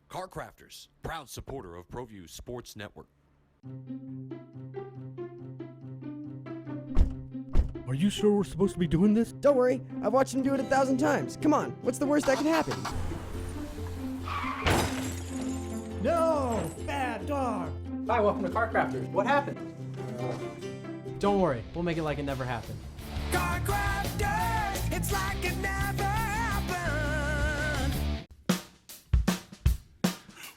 Car Crafters, proud supporter of ProView Sports Network. Are you sure we're supposed to be doing this? Don't worry, I've watched him do it 1,000 times. Come on, what's the worst that can happen? No! Bad dog! Hi, welcome to Car Crafters. What happened? Don't worry, we'll make it like it never happened. Car Crafters, it's like it never happened.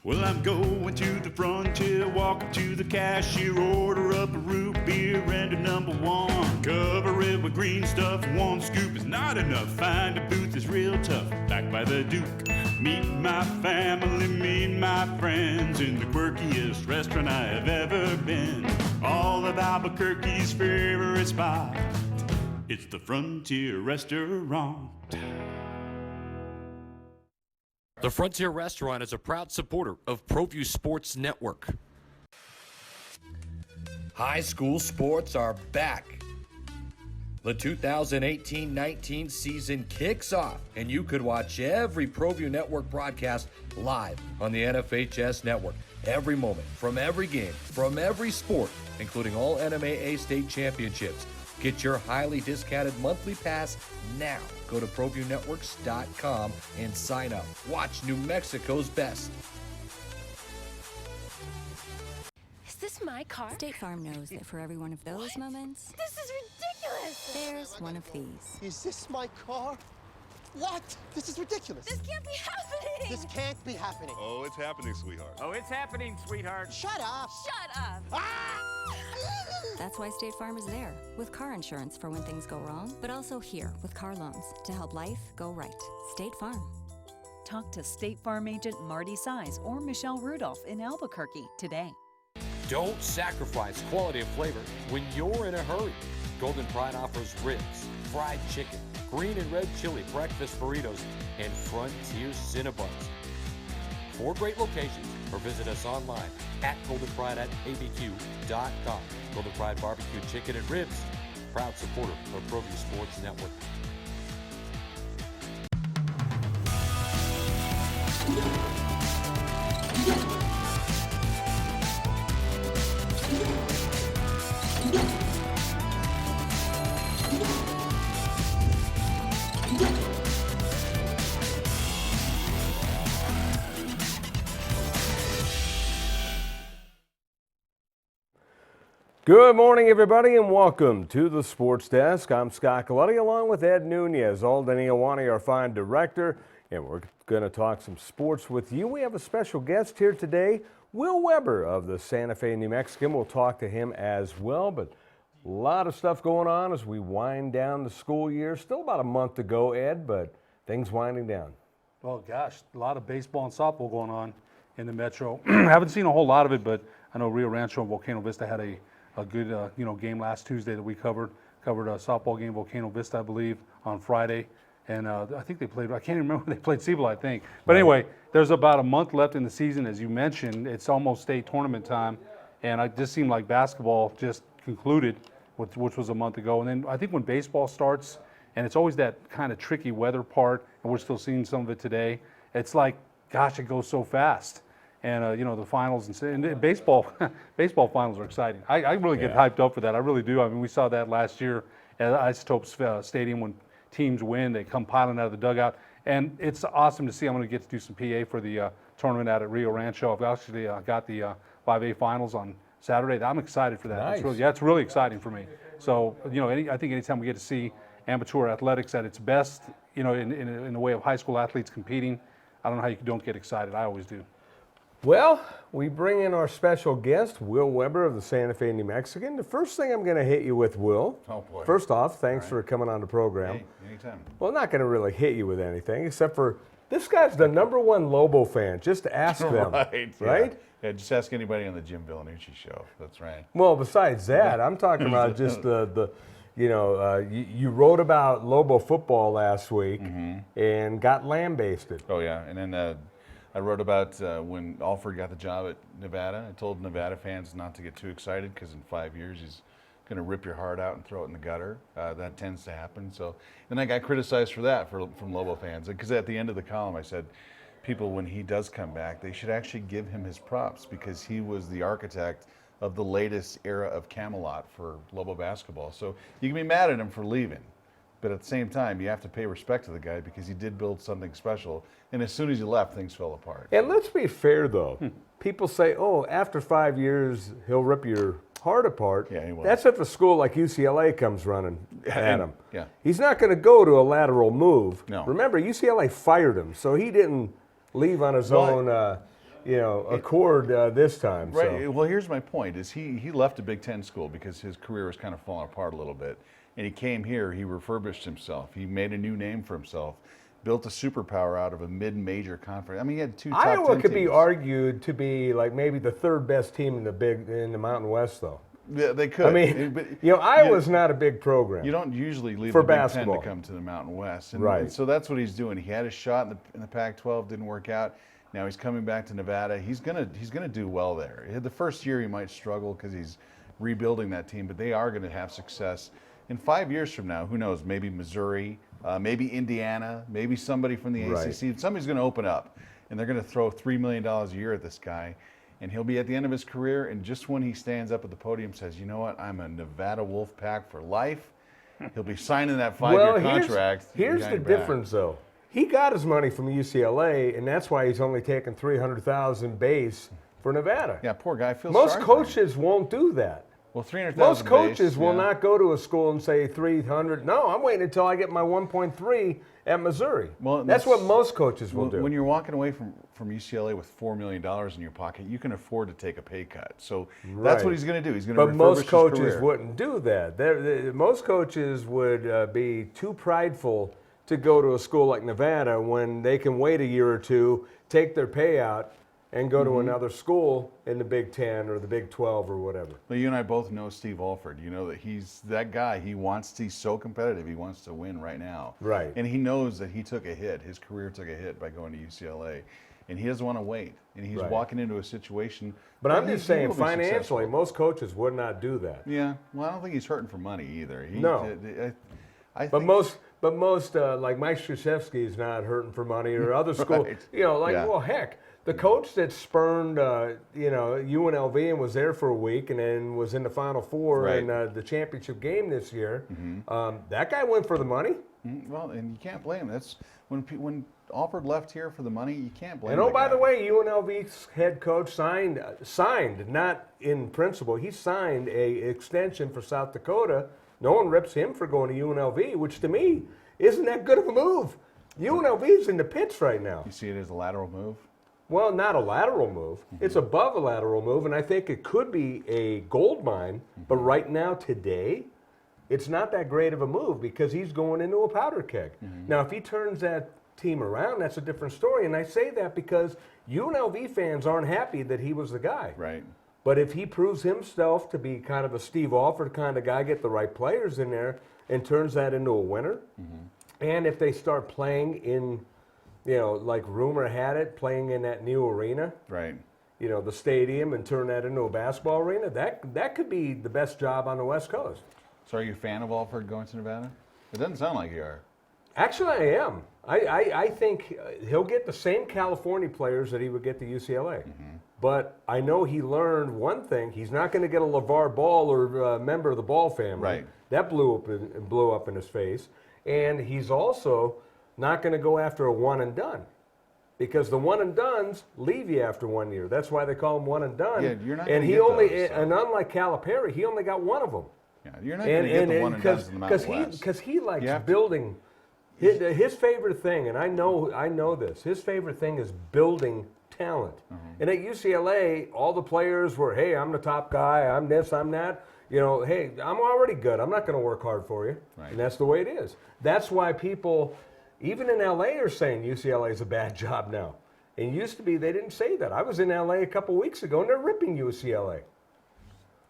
Well, I'm going to the frontier, walking to the cashier, order up a root beer and a number one. Cover it with green stuff, one scoop is not enough. Find a booth is real tough, back by the Duke. Meet my family, meet my friends in the quirkiest restaurant I have ever been. All of Albuquerque's favorite spot, it's the Frontier Restaurant. The Frontier Restaurant is a proud supporter of ProView Sports Network. High school sports are back. The 2018-19 season kicks off, and you could watch every ProView Network broadcast live on the NFHS network. Every moment, from every game, from every sport, including all NMAA state championships. Get your highly discounted monthly pass now. Go to ProViewNetworks.com and sign up. Watch New Mexico's best. Is this my car? State Farm knows that for every one of those moments, This is ridiculous! there's one of these. Is this my car? What? This is ridiculous. This can't be happening! This can't be happening. Oh, it's happening, sweetheart. Oh, it's happening, sweetheart. Shut up. Shut up! That's why State Farm is there, with car insurance for when things go wrong, but also here with car loans to help life go right. State Farm. Talk to State Farm agent Marty Size or Michelle Rudolph in Albuquerque today. Don't sacrifice quality and flavor when you're in a hurry. Golden Pride offers ribs, fried chicken, green and red chili breakfast burritos, and Frontier Cinnabons. 4 great locations, or visit us online at goldenpride@abq.com. Golden Pride Barbecue Chicken and Ribs, proud supporter of ProView Sports Network. Good morning, everybody, and welcome to the Sports Desk. I'm Scott Coletti, along with Ed Nunez, Alden Iowani, our fine director, and we're going to talk some sports with you. We have a special guest here today, Will Weber of the Santa Fe New Mexican. We'll talk to him as well, but a lot of stuff going on as we wind down the school year. Still about a month to go, Ed, but things winding down. Well, gosh, a lot of baseball and softball going on in the Metro. Haven't seen a whole lot of it, but I know Rio Rancho and Volcano Vista had a good game last Tuesday that we covered a softball game, Volcano Vista, I believe, on Friday. And I think they played, I can't even remember, they played Cibola, I think. But anyway, there's about a month left in the season. As you mentioned, it's almost state tournament time. And it just seemed like basketball just concluded, which was a month ago. And then I think when baseball starts, and it's always that kind of tricky weather part, and we're still seeing some of it today, it's like, gosh, it goes so fast. And the finals and baseball finals are exciting. I really get hyped up for that. I really do. I mean, we saw that last year at Isotopes Stadium when teams win, they come piling out of the dugout, and it's awesome to see. I'm going to get to do some PA for the tournament out at Rio Rancho. I've actually got the 5A finals on Saturday. I'm excited for that. Nice. It's really exciting for me. So I think anytime we get to see amateur athletics at its best, in the way of high school athletes competing, I don't know how you don't get excited. I always do. Well, we bring in our special guest, Will Weber of the Santa Fe New Mexican. The first thing I'm going to hit you with, Will. Oh, boy. First off, thanks for coming on the program. Hey, anytime. Well, I'm not going to really hit you with anything, except for this guy's the #1 Lobo fan. Just ask them. Right? Yeah, just ask anybody on the Jim Villanucci show. That's right. Well, besides that, I'm talking about just you wrote about Lobo football last week and got lambasted. Oh, yeah. And then I wrote about when Alford got the job at Nevada. I told Nevada fans not to get too excited because in 5 years he's going to rip your heart out and throw it in the gutter. That tends to happen. So then I got criticized for that from Lobo fans because at the end of the column I said, people, when he does come back, they should actually give him his props because he was the architect of the latest era of Camelot for Lobo basketball. So you can be mad at him for leaving, but at the same time, you have to pay respect to the guy because he did build something special. And as soon as he left, things fell apart. And let's be fair, though. People say, oh, after 5 years, he'll rip your heart apart. Yeah, he will. That's if a school like UCLA comes running at him. Yeah. He's not going to go to a lateral move. No. Remember, UCLA fired him, so he didn't leave on his own accord this time. Right. So. Well, here's my point: is he left a Big Ten school because his career was kind of falling apart a little bit, and he came here. He refurbished himself. He made a new name for himself. Built a superpower out of a mid-major conference. I mean, he had 2 top 10 Iowa could teams. be argued to be like maybe the 3rd best team in the Mountain West, though. Yeah, they could. I mean, Iowa's not a big program. You don't usually leave for the Big basketball. Ten to come to the Mountain West, and, Right. and so that's what he's doing. He had a shot in the Pac-12, didn't work out. Now he's coming back to Nevada. He's gonna do well there. The first year he might struggle because he's rebuilding that team, but they are going to have success. In 5 years from now, who knows? Maybe Missouri, maybe Indiana, maybe somebody from the Right. ACC. Somebody's going to open up, and they're going to throw $3 million a year at this guy, and he'll be at the end of his career. And just when he stands up at the podium, says, "You know what? I'm a Nevada Wolfpack for life." He'll be signing that 5-year contract. Here's the difference, though. He got his money from UCLA, and that's why he's only taking $300,000 base for Nevada. Yeah, poor guy. Feels Most sorry for him. coaches won't do that. Well, 300,000. Most coaches base, will yeah. not go to a school and say 300. No, I'm waiting until I get my 1.3 at Missouri. Well, that's what most coaches will do. When you're walking away from UCLA with $4 million in your pocket, you can afford to take a pay cut. So that's what he's going to do. He's going to refurbish most his coaches career. wouldn't do that. Most coaches would be too prideful to go to a school like Nevada when they can wait a year or two, take their payout, and go to another school in the Big Ten or the Big 12 or whatever. Well, you and I both know Steve Alford. You know that he's that guy. He's so competitive. He wants to win right now. Right. And he knows that he took a hit. His career took a hit by going to UCLA. And he doesn't want to wait. And he's Right. walking into a situation. But I'm just saying, he will be financially, successful. most coaches would not do that. Yeah. Well, I don't think he's hurting for money either. No. I But think, most like Mike Krzyzewski is not hurting for money, or other schools. Right. Well, Yeah. heck, the coach that spurned, UNLV and was there for a week and then was in the Final Four Right. in the championship game this year, that guy went for the money. Well, and you can't blame him. That's when Alford left here for the money. You can't blame. And the by guy. the way, UNLV's head coach signed, not in principle, he signed a extension for South Dakota. No one rips him for going to UNLV, which to me isn't that good of a move. UNLV's in the pits right now. You see it as a lateral move. Well, not a lateral move. It's above a lateral move, and I think it could be a gold mine. But right now, today, it's not that great of a move because he's going into a powder keg. Now, if he turns that team around, that's a different story. And I say that because UNLV fans aren't happy that he was the guy. Right. But if he proves himself to be kind of a Steve Alford kind of guy, get the right players in there, and turns that into a winner, and if they start playing in, like rumor had it, playing in that new arena, Right. The stadium, and turn that into a basketball arena, that could be the best job on the West Coast. So are you a fan of Alford going to Nevada? It doesn't sound like you are. Actually, I am. I think he'll get the same California players that he would get to UCLA. But I know he learned one thing. He's not going to get a LeVar Ball or a member of the Ball family. Right. That blew up in his face. And he's also not going to go after a one and done. Because the one and dones leave you after 1 year. That's why they call them one and done. Yeah, you're not and gonna he get only those, so. and unlike Calipari, he only got one of them. Yeah, you're not going to get the one and dones in the Mountain West. Because he likes You have to- building. His favorite thing, and I know this, his favorite thing is building talent. And at UCLA, all the players were, hey, I'm the top guy, I'm this, I'm that. Hey, I'm already good. I'm not going to work hard for you. Right. And that's the way it is. That's why people, even in LA, are saying UCLA is a bad job now. And it used to be they didn't say that. I was in LA a couple weeks ago, and they're ripping UCLA.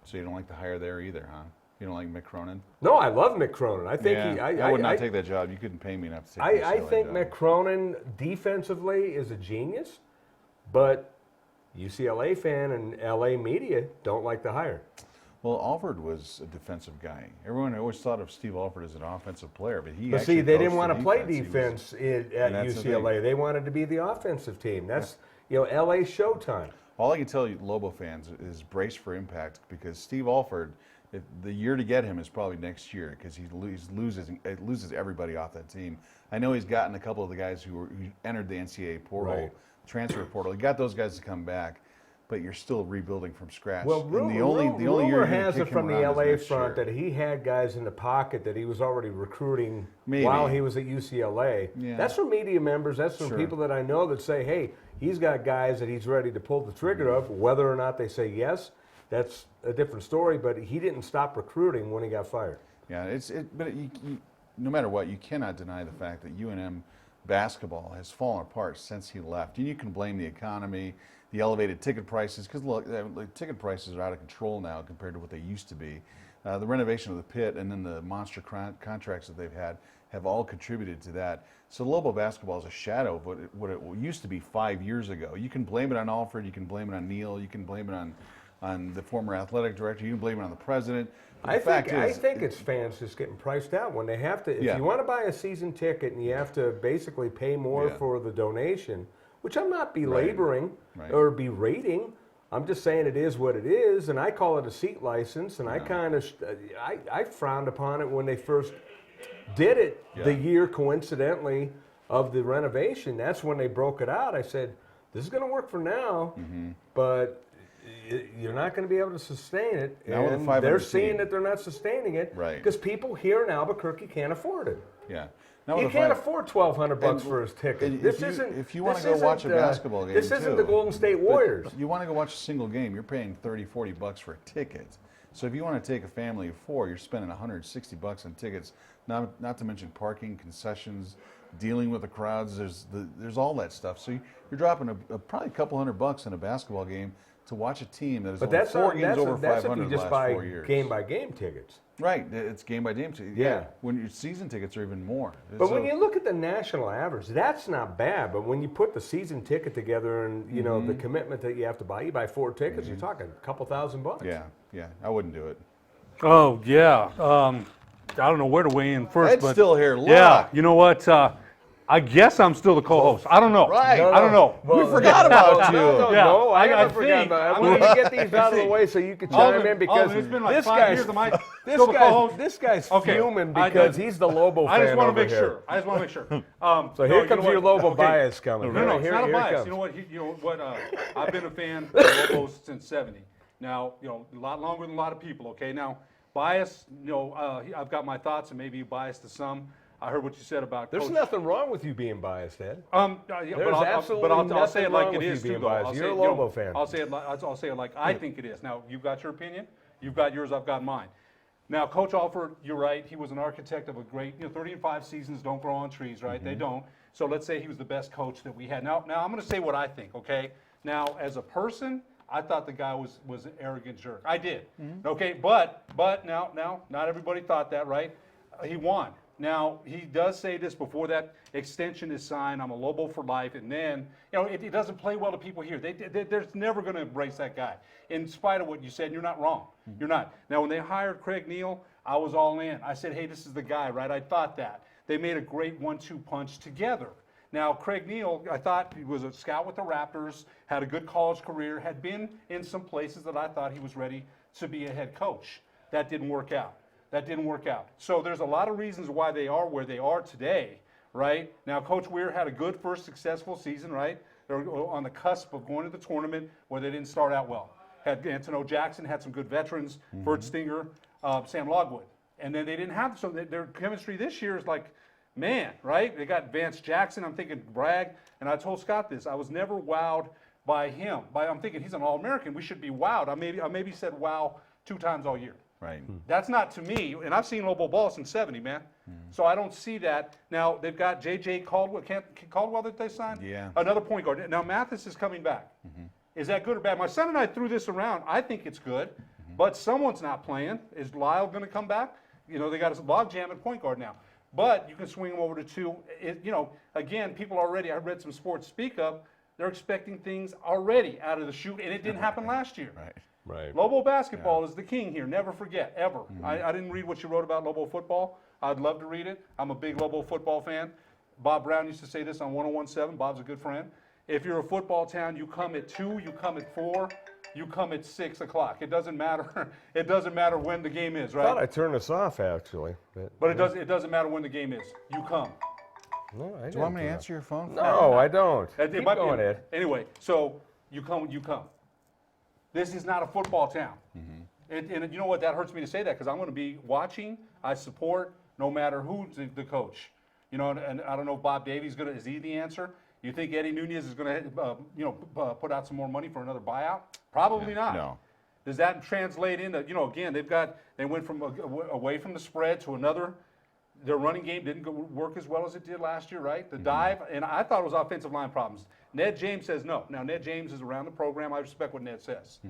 So you don't like the hire there either, huh? You don't like Mick Cronin? No, I love Mick Cronin. I think I would not take that job. You couldn't pay me enough to take the I UCLA think job. Mick Cronin defensively is a genius, but UCLA fan and LA media don't like the hire. Well, Alford was a defensive guy. Everyone always thought of Steve Alford as an offensive player, but he But actually see, they coached didn't want the to play defense. defense And at that's the thing. UCLA. They wanted to be the offensive team. That's, LA Showtime. All I can tell you, Lobo fans, is brace for impact because Steve Alford, the year to get him is probably next year because he loses everybody off that team. I know he's gotten a couple of the guys who entered the NCAA portal, transfer portal. He got those guys to come back, but you're still rebuilding from scratch. Well, And the only year rumor has it from the LA LA front that he had guys in the pocket that he was already recruiting Maybe. while he was at UCLA. Yeah. That's from media members. That's from Sure. people that I know that say, hey, he's got guys that he's ready to pull the trigger of. Whether or not they say yes, that's a different story. But he didn't stop recruiting when he got fired. Yeah, but no matter what, you cannot deny the fact that UNM basketball has fallen apart since he left. And you can blame the economy, the elevated ticket prices, because look, the ticket prices are out of control now compared to what they used to be. The renovation of the pit and then the monster contracts that they've had have all contributed to that. So Lobo basketball is a shadow of what it used to be 5 years ago. You can blame it on Alfred, you can blame it on Neil, you can blame it on the former athletic director, you can blame it on the president. I think it's fans just getting priced out when they have to. If you want to buy a season ticket and you have to basically pay more for the donation, which I'm not belaboring or berating. I'm just saying it is what it is, and I call it a seat license. And I kind of I frowned upon it when they first did it the year coincidentally of the renovation. That's when they broke it out. I said, this is going to work for now, but you're not going to be able to sustain it. And they're seeing that they're not sustaining it because people here in Albuquerque can't afford it. Yeah. He can't afford $1,200 for his ticket. If you want to go watch a basketball game, this isn't the Golden State Warriors. You want to go watch a single game, you're paying $30-40 for a ticket. So if you want to take a family of four, you're spending $160 on tickets. Not to mention parking, concessions, dealing with the crowds. There's all that stuff. So you're dropping probably a couple $100 in a basketball game to watch a team that is only 4 games over 500 the last 4 years. Game by game tickets. Right, it's game by game tickets. Yeah, when your season tickets are even more. But when you look at the national average, that's not bad. But when you put the season ticket together and you know the commitment that you have to buy, you buy 4 tickets, you're talking a couple $1,000. Yeah, I wouldn't do it. Oh yeah, I don't know where to weigh in first. Ed's but still here. Yeah, you know what? I guess I'm still the co-host. I don't know. Right. I don't know. We forgot about you. No, I never forgot about it. I wanted to get these out of the way so you could chime in because it's been like this 5 years. this guy's fuming because he's the Lobo fan. I just want to make sure. So here comes your Lobo bias coming. No, it's not a bias. Comes. You know what? I've been a fan of Lobos since '70. Now, a lot longer than a lot of people. Okay, now bias. I've got my thoughts and maybe biased to some. I heard what you said about. There's nothing wrong with you being biased, Ed. There's absolutely I'll say it like it is too. You're a Lobo fan. I'll say it like I think it is. Now you've got your opinion, you've got yours, I've got mine. Now, Coach Alford, you're right. He was an architect of a great. 35 seasons don't grow on trees, right? They don't. So let's say he was the best coach that we had. Now I'm going to say what I think. Okay. Now, as a person, I thought the guy was an arrogant jerk. I did. Okay, but now not everybody thought that, right? He won. Now, he does say this before that extension is signed, I'm a Lobo for life, and then, it doesn't play well to people here. They're never going to embrace that guy, in spite of what you said, and you're not wrong. You're not. Now, when they hired Craig Neal, I was all in. I said, hey, this is the guy, right? I thought that. They made a great 1-2 punch together. Now, Craig Neal, I thought he was a scout with the Raptors, had a good college career, had been in some places that I thought he was ready to be a head coach. That didn't work out. So there's a lot of reasons why they are where they are today, right? Now, Coach Weir had a good first successful season, right? They're on the cusp of going to the tournament where they didn't start out well. Had Antonio Jackson, had some good veterans, Bert Stinger, Sam Logwood. And then they didn't have, so their chemistry this year is like, man, right? They got Vance Jackson, I'm thinking Bragg, and I told Scott this, I was never wowed by him. I'm thinking he's an All-American, we should be wowed. I maybe said wow 2 times all year. Right. That's not to me, and I've seen Lobo ball since '70, man. So I don't see that. Now they've got J.J. Caldwell that they signed. Yeah. Another point guard. Now Mathis is coming back. Is that good or bad? My son and I threw this around. I think it's good, but someone's not playing. Is Lyle going to come back? They got a log jam at point guard now. But you can swing him over to 2. Again, people already. I read some Sports Speak Up. They're expecting things already out of the chute, and it didn't happen last year. Right. Lobo basketball is the king here. Never forget, ever. I didn't read what you wrote about Lobo football. I'd love to read it. I'm a big Lobo football fan. Bob Brown used to say this on 101.7. Bob's a good friend. If you're a football town, you come at 2, you come at 4, you come at 6 o'clock. It doesn't matter. It doesn't matter when the game is, I right? thought I turned this off, actually. But it doesn't matter when the game is. You come. No, I Do you want me to answer your phone? No, I don't. It Keep might be- going, Ed. Anyway, so you come. This is not a football town. And you know what? That hurts me to say that because I'm going to be watching. I support no matter who's the coach. You know, and I don't know if Bob Davies is he the answer? You think Eddie Nunez is going to, put out some more money for another buyout? Probably not. No. Does that translate into, again, they went from away from the spread to another. Their running game didn't work as well as it did last year, right? The dive, and I thought it was offensive line problems. Ned James says no. Now, Ned James is around the program. I respect what Ned says.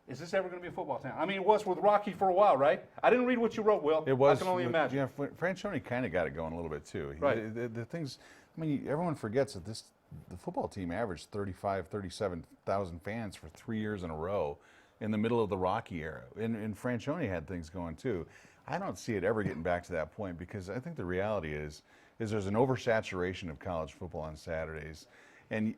Is this ever going to be a football town? I mean, it was with Rocky for a while, right? I didn't read what you wrote, Will. It was. I can only imagine. Yeah, Franchione kind of got it going a little bit too. Right. The things. I mean, everyone forgets that the football team averaged 37,000 fans for 3 years in a row, in the middle of the Rocky era, and Franchione had things going too. I don't see it ever getting back to that point because I think the reality is there's an oversaturation of college football on Saturdays. And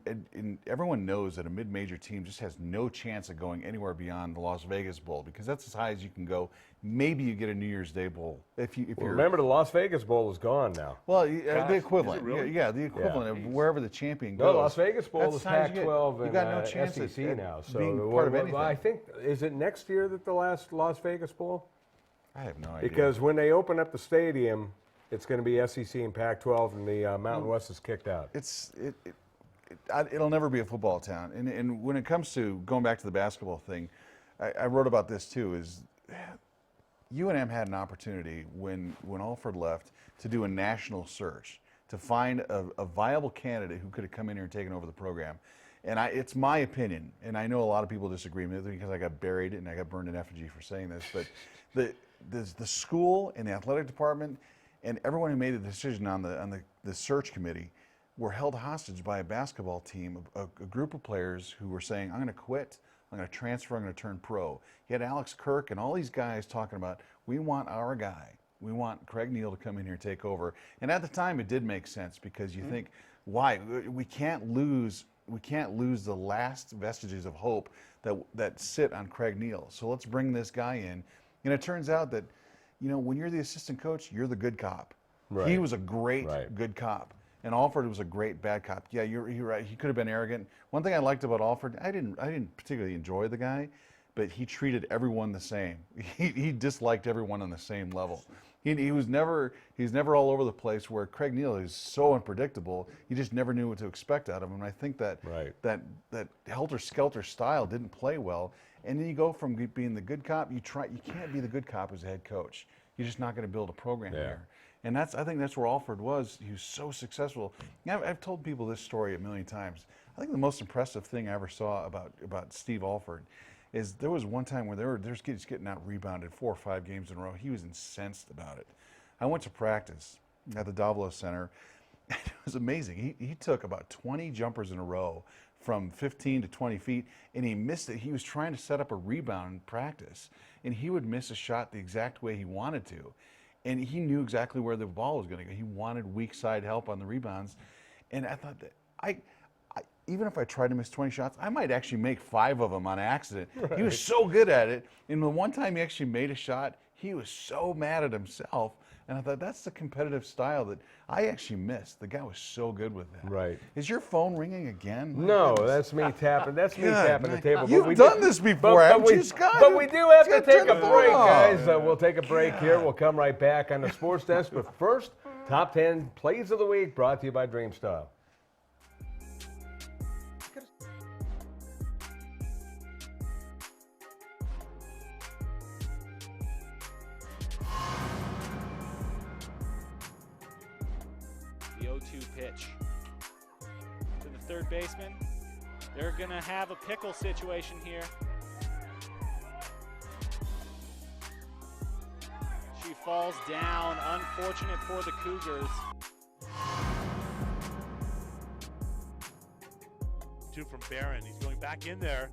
everyone knows that a mid-major team just has no chance of going anywhere beyond the Las Vegas Bowl because that's as high as you can go. Maybe you get a New Year's Day Bowl if you're. Remember, the Las Vegas Bowl is gone now. Well, the equivalent. Is it really? Yeah, the equivalent of wherever the champion No, goes. Las Vegas Bowl That's is as high as you get. Pac-12 You and got no chance SEC at now. So being part of anything. I think, is it next year that the last Las Vegas Bowl? I have no idea. Because when they open up the stadium, it's going to be SEC and Pac-12, and the Mountain West is kicked out. It'll never be a football town. And when it comes to going back to the basketball thing, I wrote about this too, is UNM had an opportunity when Alford left to do a national search to find a viable candidate who could have come in here and taken over the program. And it's my opinion, and I know a lot of people disagree with me because I got buried and I got burned in effigy for saying this, but the school and the athletic department and everyone who made the decision on the search committee were held hostage by a basketball team, a group of players who were saying, I'm going to quit, I'm going to transfer, I'm going to turn pro. You had Alex Kirk and all these guys talking about, we want our guy. We want Craig Neal to come in here and take over. And at the time, it did make sense because you think, why? We can't lose the last vestiges of hope that sit on Craig Neal. So let's bring this guy in. And it turns out that, when you're the assistant coach, you're the good cop. Right. He was a great good cop. And Alford was a great bad cop. Yeah, you're right. He could have been arrogant. One thing I liked about Alford, I didn't particularly enjoy the guy, but he treated everyone the same. He disliked everyone on the same level. He's never all over the place. Where Craig Neal is so unpredictable, you just never knew what to expect out of him. And I think that helter-skelter style didn't play well. And then you go from being the good cop, you can't be the good cop as a head coach. You're just not going to build a program here. And I think that's where Alford was. He was so successful. I've told people this story a million times. I think the most impressive thing I ever saw about Steve Alford is there was one time where there's kids getting out rebounded 4 or 5 games in a row. He was incensed about it. I went to practice at the Davila Center. And it was amazing. He took about 20 jumpers in a row from 15 to 20 feet, and he missed it. He was trying to set up a rebound in practice, and he would miss a shot the exact way he wanted to. And he knew exactly where the ball was going to go. He wanted weak side help on the rebounds. And I thought that even if I tried to miss 20 shots, I might actually make 5 of them on accident. Right. He was so good at it. And the one time he actually made a shot, he was so mad at himself. And I thought, that's the competitive style that I actually missed. The guy was so good with that. Right. Is your phone ringing again? No, that's me tapping. That's me tapping the table. You've done this before, haven't you, Scott? But we do have to take a break, guys. We'll take a break here. We'll come right back on the Sports Desk. But first, Top 10 Plays of the Week brought to you by Dreamstyle. The 0-2 pitch to the third baseman. They're going to have a pickle situation here. She falls down. Unfortunate for the Cougars. 1-2 from Barron. He's going back in there.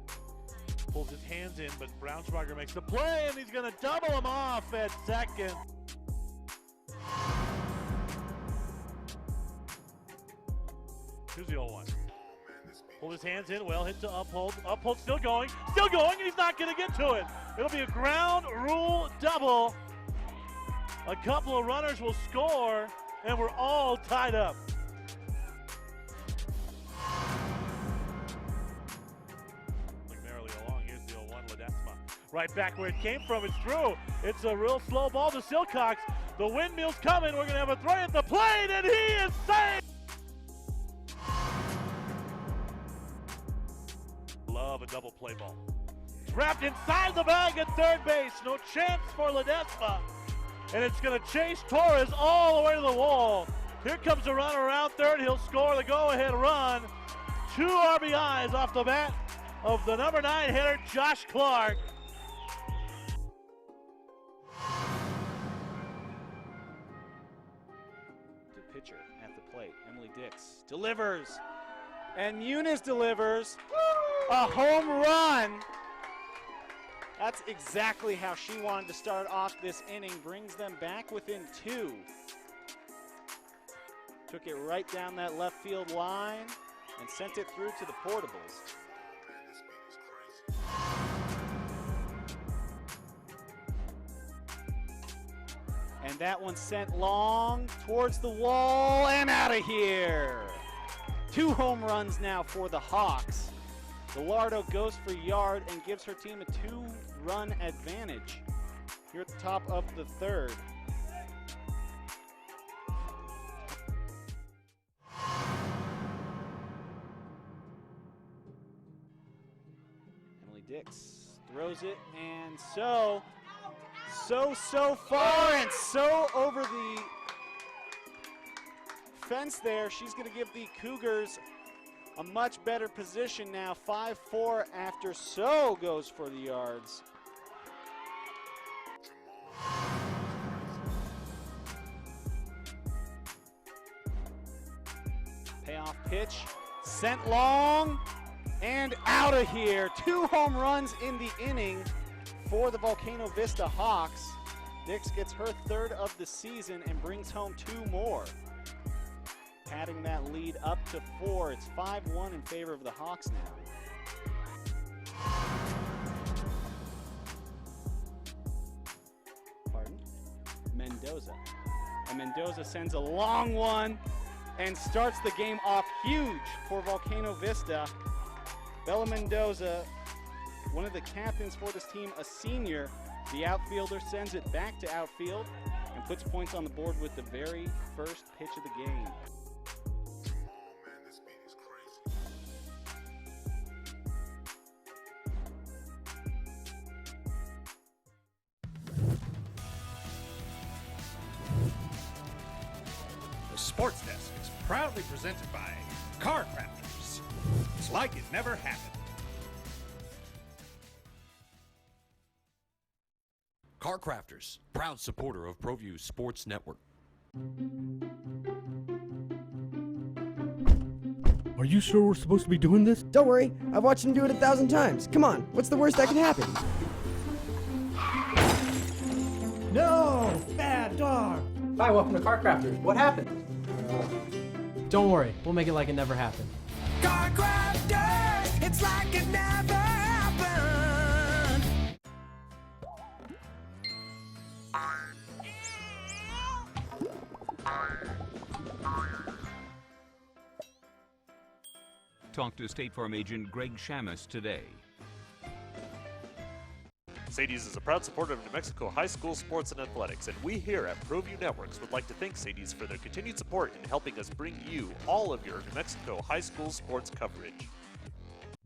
Pulls his hands in, but Braunschweiger makes the play, and he's going to double him off at second. Here's the 0-1. Pulled his hands in, well hit to Uphold. Uphold still going, and he's not going to get to it. It'll be a ground rule double. A couple of runners will score, and we're all tied up. Look merrily along, here's the 0-1, Ledesma. Right back where it came from, it's through. It's a real slow ball to Silcox. The windmill's coming, we're going to have a throw at the plate, and he is saved! Love a double play ball. It's wrapped inside the bag at third base. No chance for Ledesma. And it's going to chase Torres all the way to the wall. Here comes the runner around third. He'll score the go-ahead run. 2 RBIs off the bat of the number 9 hitter, Josh Clark. The pitcher at the plate, Emily Dix delivers. And Muniz delivers a home run. That's exactly how she wanted to start off this inning. Brings them back within 2. Took it right down that left field line and sent it through to the portables. And that one sent long towards the wall and out of here. 2 home runs now for the Hawks. Gallardo goes for yard and gives her team a 2-run advantage here at the top of the 3rd. Emily Dix throws it, and so far and so over the fence there. She's going to give the Cougars a much better position now. 5-4 after So goes for the yards. Payoff pitch, sent long and out of here. 2 home runs in the inning for the Volcano Vista Hawks. Dix gets her 3rd of the season and brings home 2 more. Padding that lead up to 4. It's 5-1 in favor of the Hawks now. Pardon? Mendoza. And Mendoza sends a long one and starts the game off huge for Volcano Vista. Bella Mendoza, one of the captains for this team, a senior. The outfielder sends it back to outfield and puts points on the board with the very first pitch of the game. The Sports Desk is proudly presented by Car Crafters. It's like it never happened. Car Crafters, proud supporter of ProView Sports Network. Are you sure we're supposed to be doing this? Don't worry, I've watched him do it 1,000 times. Come on, what's the worst that can happen? No! Bad dog! Hi, welcome to Car Crafters. What happened? Don't worry, we'll make it like it never happened. Car Crafters, it's like it never happened. Talk to State Farm agent Greg Shamus today. Sadie's is a proud supporter of New Mexico high school sports and athletics, and we here at ProView Networks would like to thank Sadie's for their continued support in helping us bring you all of your New Mexico high school sports coverage.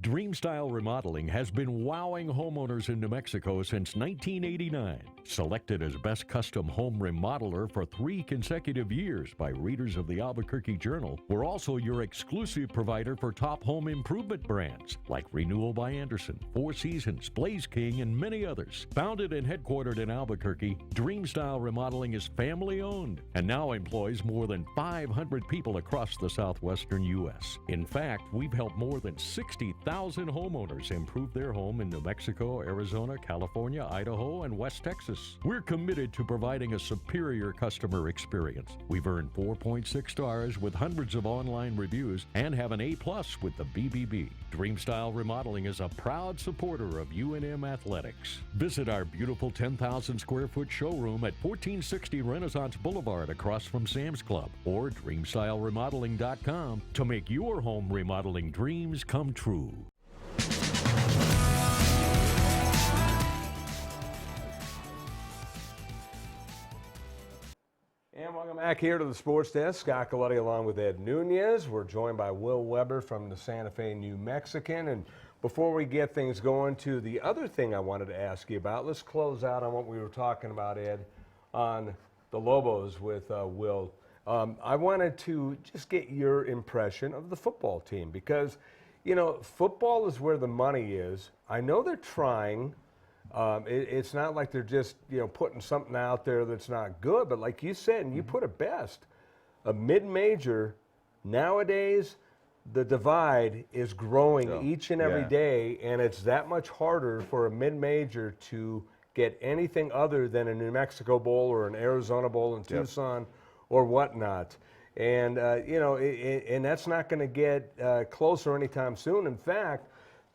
Dreamstyle Remodeling has been wowing homeowners in New Mexico since 1989. Selected as Best Custom Home Remodeler for 3 consecutive years by readers of the Albuquerque Journal, we're also your exclusive provider for top home improvement brands like Renewal by Anderson, Four Seasons, Blaze King, and many others. Founded and headquartered in Albuquerque, Dreamstyle Remodeling is family-owned and now employs more than 500 people across the southwestern U.S. In fact, we've helped more than 60,000 homeowners improve their home in New Mexico, Arizona, California, Idaho, and West Texas. We're committed to providing a superior customer experience. We've earned 4.6 stars with hundreds of online reviews and have an A+ with the BBB. Dreamstyle Remodeling is a proud supporter of UNM Athletics. Visit our beautiful 10,000 square foot showroom at 1460 Renaissance Boulevard across from Sam's Club or DreamstyleRemodeling.com to make your home remodeling dreams come true. And welcome back here to the Sports Desk. Scott Coletti along with Ed Nunez. We're joined by Will Weber from the Santa Fe New Mexican. And before we get things going to the other thing I wanted to ask you about, let's close out on what we were talking about, Ed, on the Lobos with Will. I wanted to just get your impression of the football team because, you know, football is where the money is. I know they're trying. It's not like they're just, you know, putting something out there that's not good. But like you said, and you put it best, a mid-major, nowadays, the divide is growing each and every day, and it's that much harder for a mid-major to get anything other than a New Mexico Bowl or an Arizona Bowl in Tucson or whatnot. And, you know, and that's not going to get closer anytime soon. In fact,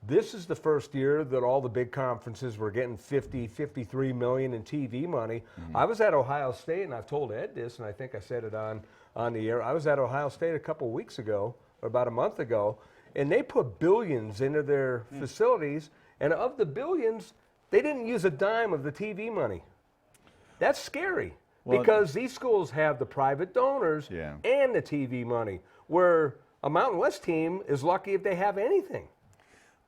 this is the first year that all the big conferences were getting 50, 53 million in TV money. I was at Ohio State, and I've told Ed this, and I think I said it on the air. I was at Ohio State a couple of weeks ago, or about a month ago, and they put billions into their facilities, and of the billions, they didn't use a dime of the TV money. That's scary. Because these schools have the private donors and the TV money, where a Mountain West team is lucky if they have anything.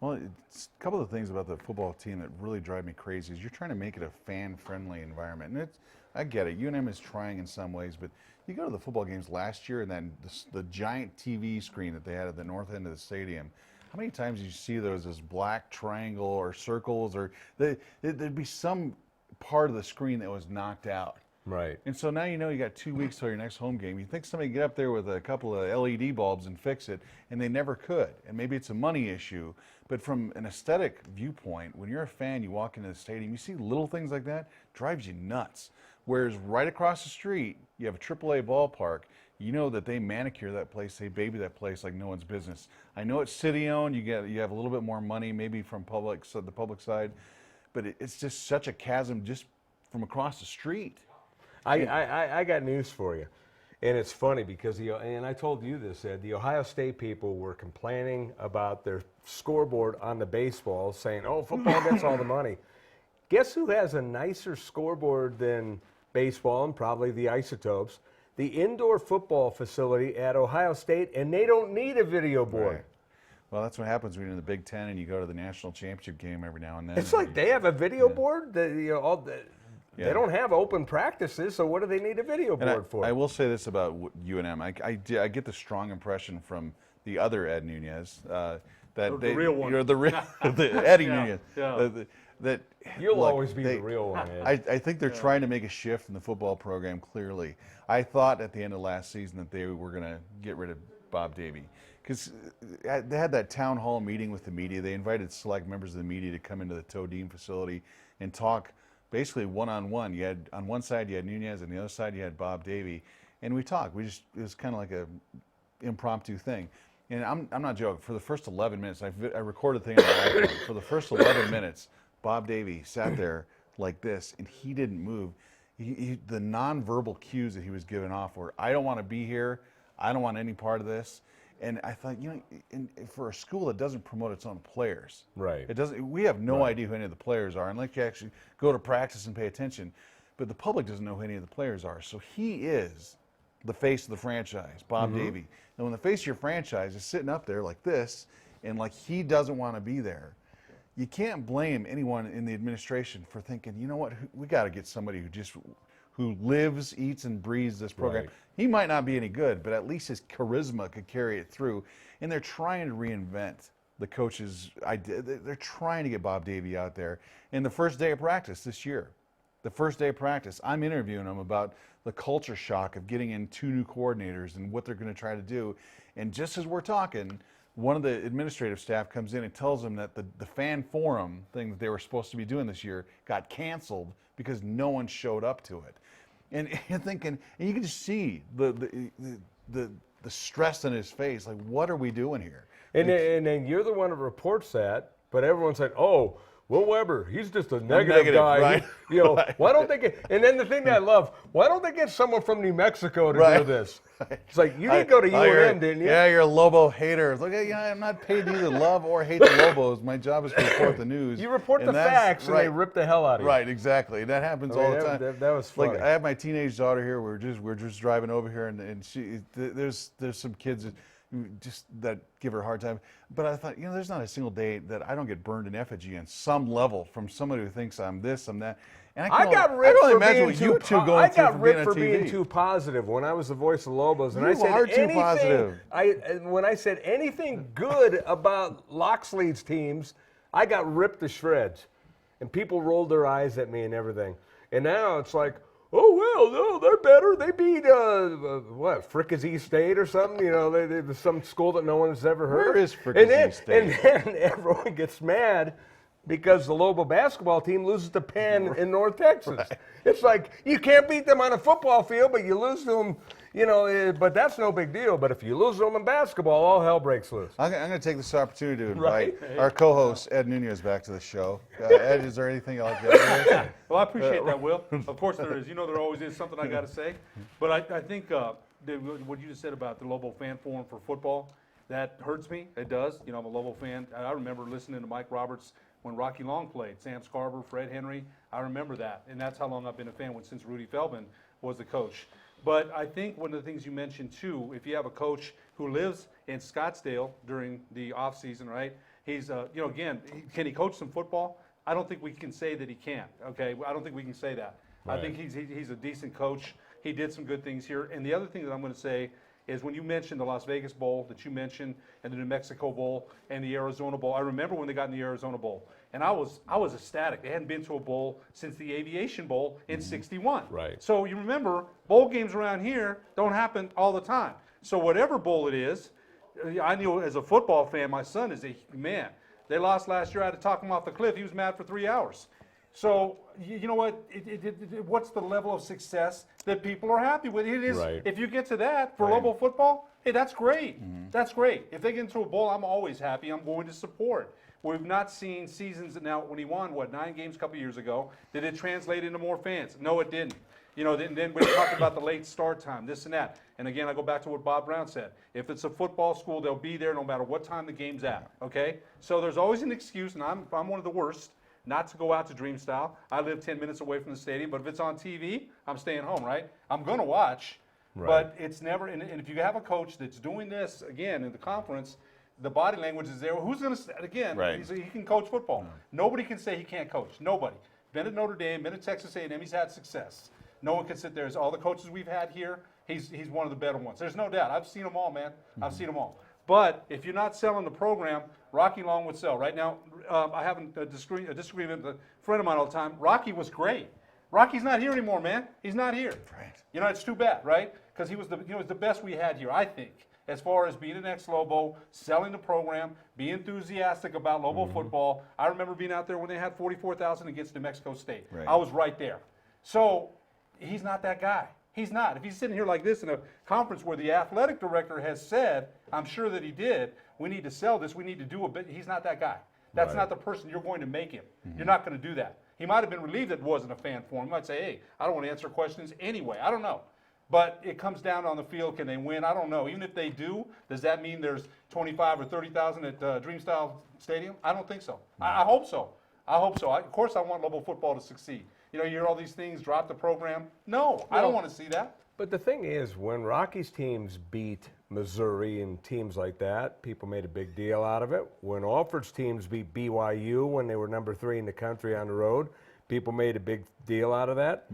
Well, it's a couple of things about the football team that really drive me crazy is you're trying to make it a fan-friendly environment. And I get it. UNM is trying in some ways, but you go to the football games last year and then the giant TV screen that they had at the north end of the stadium, how many times did you see those as black triangle or circles, or there'd be some part of the screen that was knocked out. Right. And so now you know you got 2 weeks till your next home game. You think somebody get up there with a couple of LED bulbs and fix it, and they never could. And maybe it's a money issue, but from an aesthetic viewpoint, when you're a fan, you walk into the stadium, you see little things like that, drives you nuts. Whereas right across the street, you have a AAA ballpark. You know that they manicure that place, they baby that place like no one's business. I know it's city-owned. You have a little bit more money, maybe from the public side, but it's just such a chasm just from across the street. I got news for you, and it's funny because and I told you this, Ed, the Ohio State people were complaining about their scoreboard on the baseball, saying, "Oh, football gets all the money." Guess who has a nicer scoreboard than baseball and probably the Isotopes? The indoor football facility at Ohio State, and they don't need a video board. Right. Well, that's what happens when you're in the Big Ten and you go to the national championship game every now and then. It's like they have a video board. They don't have open practices, so what do they need a video board for? I will say this about UNM. I get the strong impression from the other Ed Nunez that the real one. The Eddie Nunez. That you'll always be the real one, Ed. I think they're trying to make a shift in the football program, clearly. I thought at the end of last season that they were going to get rid of Bob Davie, because they had that town hall meeting with the media. They invited select members of the media to come into the Todeem facility and talk basically one-on-one. You had, on one side you had Nunez, and the other side you had Bob Davie, and we talked. It was kind of like a impromptu thing. And I'm not joking. For the first 11 minutes, I recorded the thing on my iPhone. For the first 11 minutes, Bob Davie sat there like this, and he didn't move. The nonverbal cues that he was giving off were, I don't want to be here. I don't want any part of this. And I thought, for a school that doesn't promote its own players, right? We have no idea who any of the players are unless you actually go to practice and pay attention. But the public doesn't know who any of the players are. So he is the face of the franchise, Bob Davie. And when the face of your franchise is sitting up there like this, and like he doesn't want to be there, you can't blame anyone in the administration for thinking, you know what, we got to get somebody who lives, eats, and breathes this program. Right. He might not be any good, but at least his charisma could carry it through. And they're trying to reinvent the coaches' idea. They're trying to get Bob Davie out there. And the first day of practice this year, I'm interviewing him about the culture shock of getting in 2 new coordinators and what they're going to try to do. And just as we're talking, one of the administrative staff comes in and tells them that the fan forum thing that they were supposed to be doing this year got canceled because no one showed up to it. And you're thinking, and you can just see the stress in his face. Like, what are we doing here? And then you're the one who reports that, but everyone's like, oh, Will Weber, he's just a negative guy. Right? You know, Right. why don't they get? And then the thing that I love, why don't they get someone from New Mexico to do this? It's like you didn't go to UNM, didn't you? Yeah, you're a Lobo hater. It's like, yeah, I'm not paid to either love or hate the Lobos. My job is to report the news. You report the facts, and they rip the hell out of you. Right, exactly. That happens all the time. That was funny. Like, I have my teenage daughter here. We're just driving over here, and there's some kids that give her a hard time. But I thought, there's not a single day that I don't get burned in effigy on some level from somebody who thinks I'm this, I'm that. And I got ripped can only for imagine being what too you two going through got for ripped being for on TV. being too positive when I was the voice of Lobos, and You I said are too anything, positive. When I said anything good about Loxley's teams, I got ripped to shreds, and people rolled their eyes at me and everything. And now it's like, oh well, no, they're better. They beat Fricassee State or something. They're some school that no one has ever heard. Where is Fricassee State? And then everyone gets mad because the Lobo basketball team loses to Penn in North Texas. Right. It's like you can't beat them on a football field, but you lose to them. But that's no big deal. But if you lose to them in basketball, all hell breaks loose. I'm going to take this opportunity to invite Right. our co-host Ed Nunez back to the show. Ed, is there anything you'd like to add? Well, I appreciate that, Will. Of course there is. There always is something I got to say. But I think what you just said about the Lobo fan forum for football, that hurts me. It does. I'm a Lobo fan. I remember listening to Mike Roberts when Rocky Long played, Sam Scarver, Fred Henry. I remember that. And that's how long I've been a fan since Rudy Feldman was the coach. But I think one of the things you mentioned, too, if you have a coach who lives in Scottsdale during the offseason, right, he's, again, can he coach some football? I don't think we can say that he can't, okay? I don't think we can say that. Right. I think he's a decent coach. He did some good things here. And the other thing that I'm going to say is when you mentioned the Las Vegas Bowl that you mentioned and the New Mexico Bowl and the Arizona Bowl, I remember when they got in the Arizona Bowl. And I was ecstatic. They hadn't been to a bowl since the Aviation Bowl in '61. Right. So you remember, bowl games around here don't happen all the time. So whatever bowl it is, I knew as a football fan, my son is man. They lost last year. I had to talk him off the cliff. He was mad for 3 hours. So you know what? What's the level of success that people are happy with? It is. Right. If you get to that for Lobo football, hey, that's great. That's great. If they get into a bowl, I'm always happy. I'm going to support. We've not seen seasons now when he won 9 games a couple years ago. Did it translate into more fans? No, it didn't. Then we talked about the late start time, this and that. And again, I go back to what Bob Brown said. If it's a football school, they'll be there no matter what time the game's at. Okay. So there's always an excuse, and I'm one of the worst, not to go out to Dreamstyle. I live 10 minutes away from the stadium, but if it's on TV, I'm staying home, right? I'm going to watch, but it's never, and if you have a coach that's doing this, again, in the conference, the body language is there. Who's going to, again, he can coach football. Nobody can say he can't coach. Nobody. Been at Notre Dame, been at Texas A&M, he's had success. No one can sit there. As all the coaches we've had here, he's one of the better ones. There's no doubt. I've seen them all, man. I've seen them all. But if you're not selling the program, Rocky Long would sell. Right now, I have a disagreement with a friend of mine all the time. Rocky was great. Rocky's not here anymore, man. He's not here. Right. It's too bad, right? Because he was the best we had here, I think, as far as being an ex-Lobo, selling the program, being enthusiastic about Lobo football. I remember being out there when they had 44,000 against New Mexico State. Right. I was right there. So he's not that guy. He's not. If he's sitting here like this in a conference where the athletic director has said, I'm sure that he did, we need to sell this, we need to do a bit, he's not that guy. That's not the person you're going to make him. You're not going to do that. He might have been relieved that it wasn't a fan forum. He might say, hey, I don't want to answer questions anyway. I don't know. But it comes down on the field. Can they win? I don't know. Even if they do, does that mean there's 25 or 30,000 at Dreamstyle Stadium? I don't think so. I hope so. I hope so. Of course, I want Lobo football to succeed. You hear all these things, drop the program. No, I don't want to see that. But the thing is, when Rocky's teams beat Missouri and teams like that. People made a big deal out of it. When Alford's teams beat BYU when they were number 3 in the country on the road, people made a big deal out of that.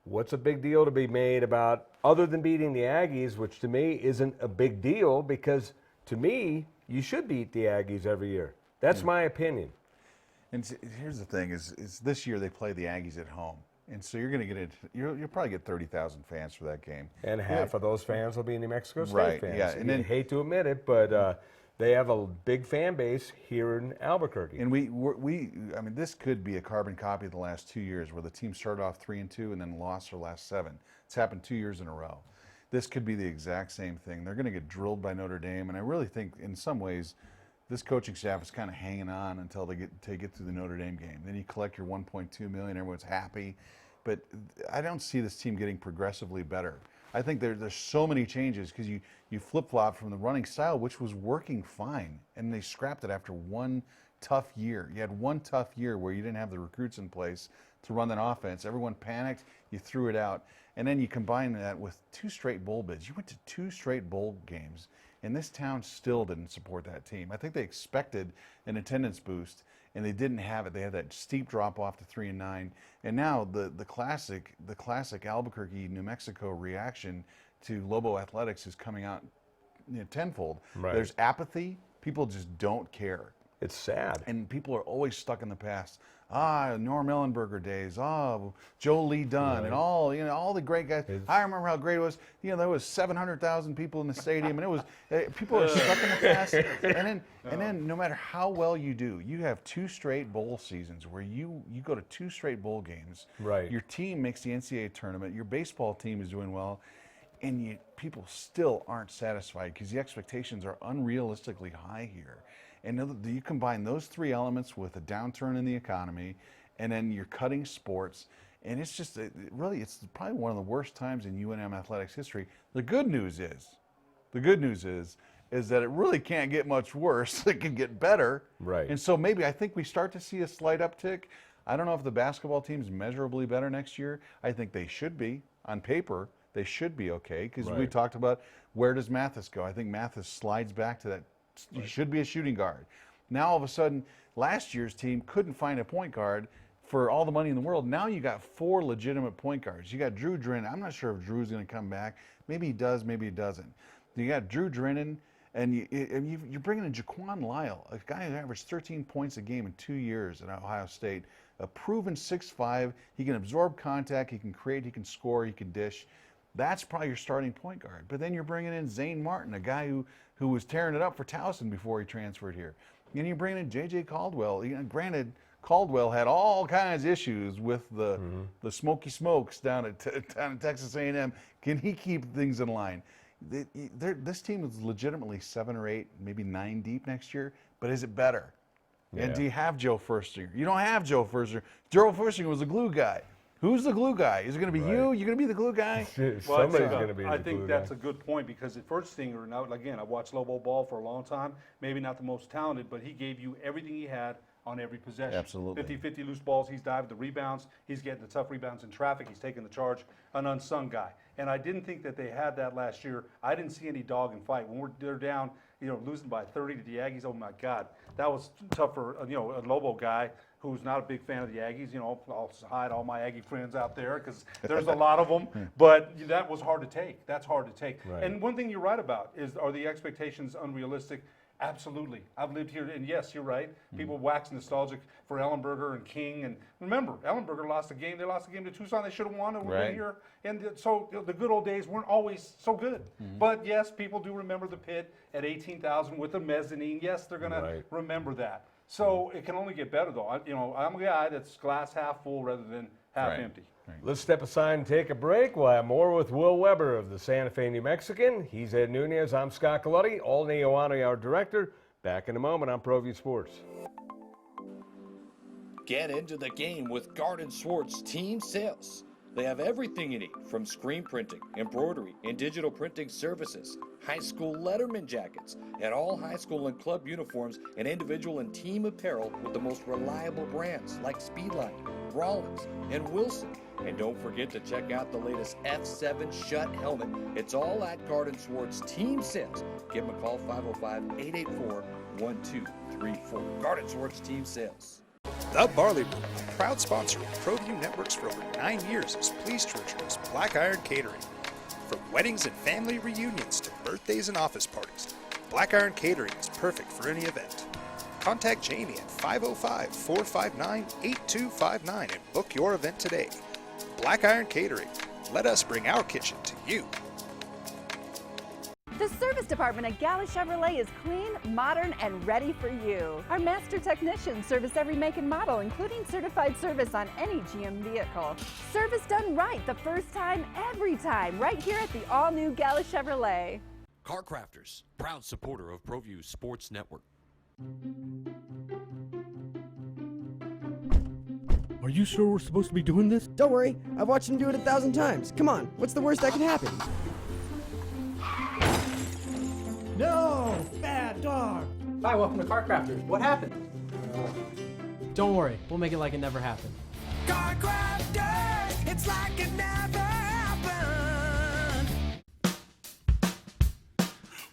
What's a big deal to be made about, other than beating the Aggies, which to me isn't a big deal, because to me, you should beat the Aggies every year. That's my opinion. And here's the thing: is this year they play the Aggies at home, and so you're going to get it. You'll probably get 30,000 fans for that game, and half of those fans will be New Mexico State right, fans. Yeah, and then hate to admit it, but they have a big fan base here in Albuquerque. And I mean, this could be a carbon copy of the last 2 years, where the team started off 3-2 and then lost their last 7. It's happened 2 years in a row. This could be the exact same thing. They're going to get drilled by Notre Dame, and I really think, in some ways, this coaching staff is kind of hanging on until they get through the Notre Dame game. Then you collect your $1.2 million, everyone's happy. But I don't see this team getting progressively better. I think there's so many changes because you flip-flop from the running style, which was working fine, and they scrapped it after one tough year. You had one tough year where you didn't have the recruits in place to run that offense. Everyone panicked, you threw it out, and then you combine that with 2 straight bowl bids. You went to 2 straight bowl games, and this town still didn't support that team. I think they expected an attendance boost, and they didn't have it. They had that steep drop off to 3-9, and now the classic Albuquerque, New Mexico reaction to Lobo Athletics is coming out tenfold. Right. There's apathy. People just don't care. It's sad. And people are always stuck in the past. Norm Ellenberger days. Joe Lee Dunn, Right. and all the great guys. I remember how great it was. There was 700,000 people in the stadium, and it was people are stuck in the past. And then no matter how well you do, you have 2 straight bowl seasons where you go to 2 straight bowl games. Right. Your team makes the NCAA tournament. Your baseball team is doing well, and people still aren't satisfied because the expectations are unrealistically high here. And you combine those 3 elements with a downturn in the economy, and then you're cutting sports, and it's just it's probably one of the worst times in UNM athletics history. The good news is that it really can't get much worse. It can get better. Right. And so maybe I think we start to see a slight uptick. I don't know if the basketball team's measurably better next year. I think they should be. On paper, they should be okay, because we talked about, where does Mathis go? I think Mathis slides back to that. He should be a shooting guard. Now all of a sudden, last year's team couldn't find a point guard for all the money in the world. Now you got 4 legitimate point guards. You got Drew Drennan. I'm not sure if Drew's going to come back. Maybe he does, maybe he doesn't. You got Drew Drennan, and you're bringing in Jaquan Lyle, a guy who averaged 13 points a game in 2 years at Ohio State, a proven 6'5". He can absorb contact, he can create, he can score, he can dish. That's probably your starting point guard. But then you're bringing in Zane Martin, a guy who was tearing it up for Towson before he transferred here. And you're bringing in J.J. Caldwell. Granted, Caldwell had all kinds of issues with the Smoky Smokes down at Texas A&M. Can he keep things in line? This team is legitimately 7 or 8, maybe 9 deep next year. But is it better? Yeah. And do you have Joe Furstinger? You don't have Joe Furstinger. Joe Furstinger was a glue guy. Who's the glue guy? Is it going to be you? You're going to be the glue guy? Somebody's going to be the glue guy. I think that's a good point, because at Furstinger, now again, I watched Lobo ball for a long time, maybe not the most talented, but he gave you everything he had on every possession. Absolutely. 50-50 loose balls, he's diving the rebounds, he's getting the tough rebounds in traffic, he's taking the charge, an unsung guy. And I didn't think that they had that last year. I didn't see any dog and fight. When they're down, losing by 30 to the Aggies, oh my God, that was tough for, a Lobo guy who's not a big fan of the Aggies. I'll hide all my Aggie friends out there because there's a lot of them. But that was hard to take. That's hard to take. Right. And one thing you're right about is, are the expectations unrealistic? Absolutely. I've lived here, and yes, you're right. People wax nostalgic for Ellenberger and King. And remember, Ellenberger lost a game. They lost a game to Tucson. They should have won. And we're here. And so the good old days weren't always so good. But yes, people do remember the pit at 18,000 with the mezzanine. Yes, they're going to remember that. So it can only get better, though. I'm a guy that's glass half full rather than half empty. Right. Let's step aside and take a break. We'll have more with Will Weber of the Santa Fe New Mexican. He's Ed Nunez. I'm Scott Galletti. Alden Ioane, our director. Back in a moment on ProView Sports. Get into the game with Garden Swartz Team Sales. They have everything you need, from screen printing, embroidery, and digital printing services, high school letterman jackets, and all high school and club uniforms, and individual and team apparel with the most reliable brands like Speedline, Rollins, and Wilson, And don't forget to check out the latest F7 Shut helmet. It's all at Garden Swartz Team Sales. Give them a call, 505-884-1234. Garden Swartz Team Sales. The Barley Room, a proud sponsor of ProView Networks for over 9 years, is pleased to introduce Black Iron Catering. From weddings and family reunions to birthdays and office parties, Black Iron Catering is perfect for any event. Contact Jamie at 505-459-8259 and book your event today. Black Iron Catering. Let us bring our kitchen to you. The service department at Gala Chevrolet is clean, modern, and ready for you. Our master technicians service every make and model, including certified service on any GM vehicle. Service done right the first time, every time, right here at the all-new Gala Chevrolet. Car Crafters, proud supporter of ProView Sports Network. Are you sure we're supposed to be doing this? Don't worry, I've watched him do it 1,000 times. Come on, what's the worst that can happen? No! Bad dog! Hi, welcome to Car Crafters. What happened? Don't worry, we'll make it like it never happened. Car Crafters, it's like it never happened.